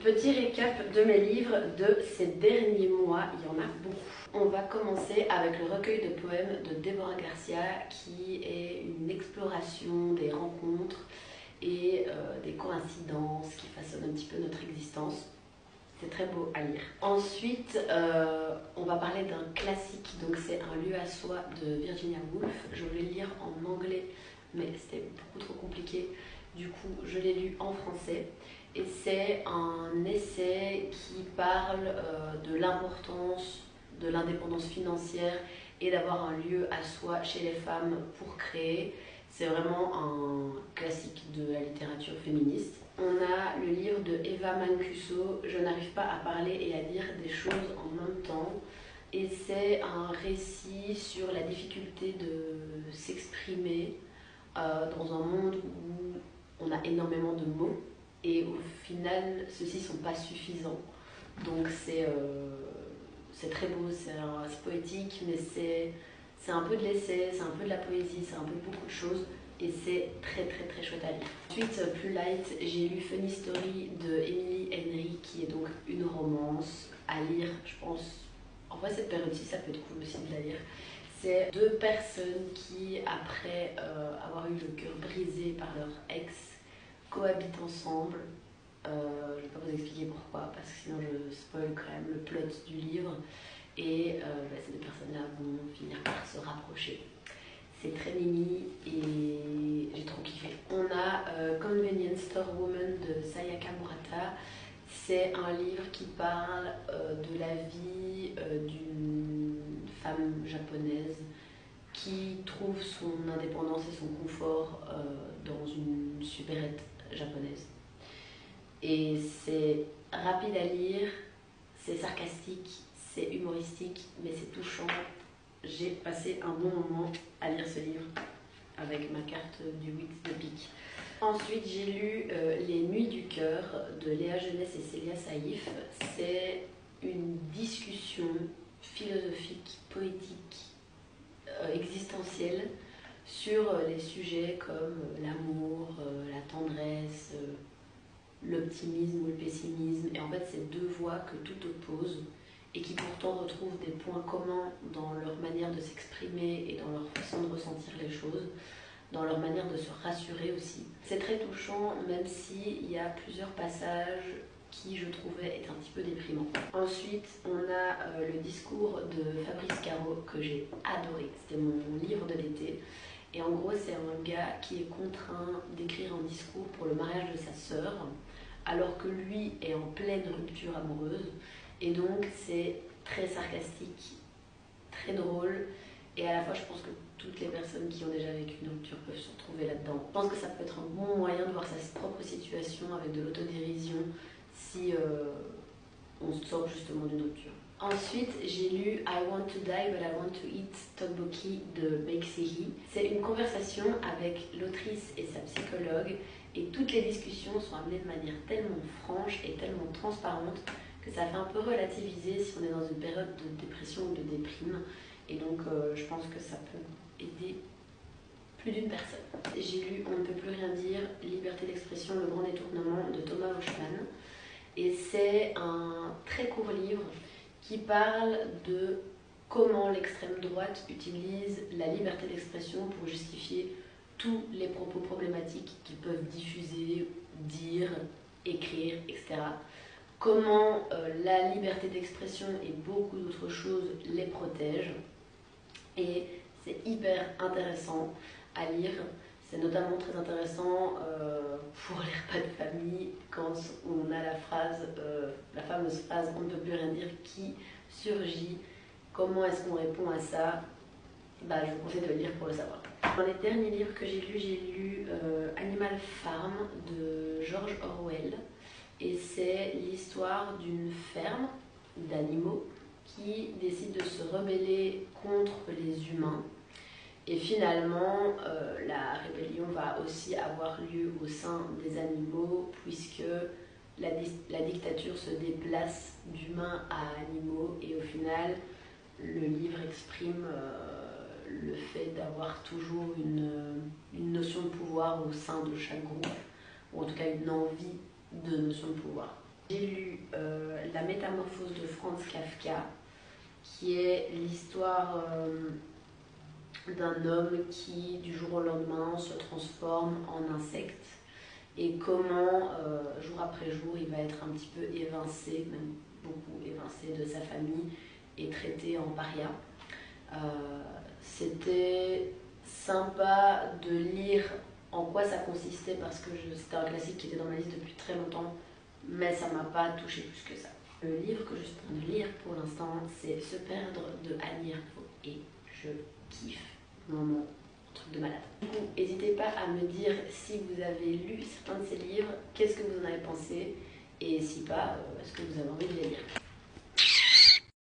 Petit récap de mes livres de ces derniers mois, il y en a beaucoup. On va commencer avec le recueil de poèmes de Deborah Garcia qui est une exploration des rencontres et des coïncidences qui façonnent un petit peu notre existence. C'est très beau à lire. Ensuite, on va parler d'un classique, donc c'est Un lieu à soi de Virginia Woolf. Je voulais le lire en anglais, mais c'était beaucoup trop compliqué. Du coup, je l'ai lu en français. Et c'est un essai qui parle de l'importance de l'indépendance financière et d'avoir un lieu à soi chez les femmes pour créer. C'est vraiment un classique de la littérature féministe. On a le livre de Eva Mancuso, Je n'arrive pas à parler et à dire des choses en même temps. Et c'est un récit sur la difficulté de s'exprimer dans un monde où on a énormément de mots. Et au final, ceux-ci ne sont pas suffisants. Donc c'est très beau, c'est poétique, mais c'est un peu de l'essai, c'est un peu de la poésie, c'est un peu beaucoup de choses. Et c'est très très très chouette à lire. Ensuite, plus light, j'ai lu Funny Story de Emily Henry, qui est donc une romance à lire, je pense. En vrai, cette période-ci, ça peut être cool aussi de la lire. C'est deux personnes qui, après avoir eu le cœur brisé par leur ex, cohabitent ensemble. Je ne vais pas vous expliquer pourquoi, parce que sinon je spoil quand même le plot du livre. Et ces deux personnes-là vont finir par se rapprocher. C'est très mimi et j'ai trop kiffé. On a Convenience Store Woman de Sayaka Murata. C'est un livre qui parle de la vie d'une femme japonaise qui trouve son indépendance et son confort dans une supérette japonaise. Et c'est rapide à lire, c'est sarcastique, c'est humoristique, mais c'est touchant. J'ai passé un bon moment à lire ce livre avec ma carte du 8 de pique. Ensuite, j'ai lu Les Nuits du cœur de Léa Jeunesse et Célia Saïf. C'est une discussion philosophique, poétique, existentielle sur les sujets comme l'amour, la tendresse, l'optimisme ou le pessimisme. Et en fait, c'est deux voix que tout oppose et qui pourtant retrouvent des points communs dans leur manière de s'exprimer et dans leur façon de ressentir les choses, dans leur manière de se rassurer aussi. C'est très touchant, même s'il y a plusieurs passages qui, je trouvais, étaient un petit peu déprimants. Ensuite, on a le discours de Fabrice Caro que j'ai adoré. C'était mon livre de l'été. Et en gros, c'est un gars qui est contraint d'écrire un discours pour le mariage de sa sœur, alors que lui est en pleine rupture amoureuse. Et donc, c'est très sarcastique, très drôle. Et à la fois, je pense que toutes les personnes qui ont déjà vécu une rupture peuvent se retrouver là-dedans. Je pense que ça peut être un bon moyen de voir sa propre situation avec de l'autodérision si on sort justement d'une rupture. Ensuite, j'ai lu I Want to Die but I Want to Eat Tteokbokki de Baek Se-hee. C'est une conversation avec l'autrice et sa psychologue et toutes les discussions sont amenées de manière tellement franche et tellement transparente que ça fait un peu relativiser si on est dans une période de dépression ou de déprime. Et donc, je pense que ça peut aider plus d'une personne. J'ai lu On ne peut plus rien dire, Liberté d'expression, le grand détournement de Thomas Hochmann. Et c'est un très court livre qui parle de comment l'extrême droite utilise la liberté d'expression pour justifier tous les propos problématiques qu'ils peuvent diffuser, dire, écrire, etc. Comment la liberté d'expression et beaucoup d'autres choses les protègent. Et c'est hyper intéressant à lire. C'est notamment très intéressant pour les repas de famille quand on a la fameuse phrase « on ne peut plus rien dire » qui surgit. Comment est-ce qu'on répond à ça? Je vous conseille de le lire pour le savoir. Dans les derniers livres que j'ai lu Animal Farm de George Orwell. Et c'est l'histoire d'une ferme d'animaux qui décide de se rebeller contre les humains. Et finalement, la rébellion va aussi avoir lieu au sein des animaux puisque la dictature se déplace d'humains à animaux et au final, le livre exprime le fait d'avoir toujours une notion de pouvoir au sein de chaque groupe, ou en tout cas une envie de notion de pouvoir. J'ai lu La Métamorphose de Franz Kafka, qui est l'histoire d'un homme qui, du jour au lendemain, se transforme en insecte et comment, jour après jour, il va être un petit peu évincé, même beaucoup évincé de sa famille et traité en paria. C'était sympa de lire en quoi ça consistait parce que c'était un classique qui était dans ma liste depuis très longtemps, mais ça m'a pas touché plus que ça. Le livre que je suis en train de lire pour l'instant, c'est Se perdre de Annie Ernaux et je kiffe mon truc de malade. Du coup, n'hésitez pas à me dire si vous avez lu certains de ces livres, qu'est-ce que vous en avez pensé et si pas, est-ce que vous avez envie de les lire.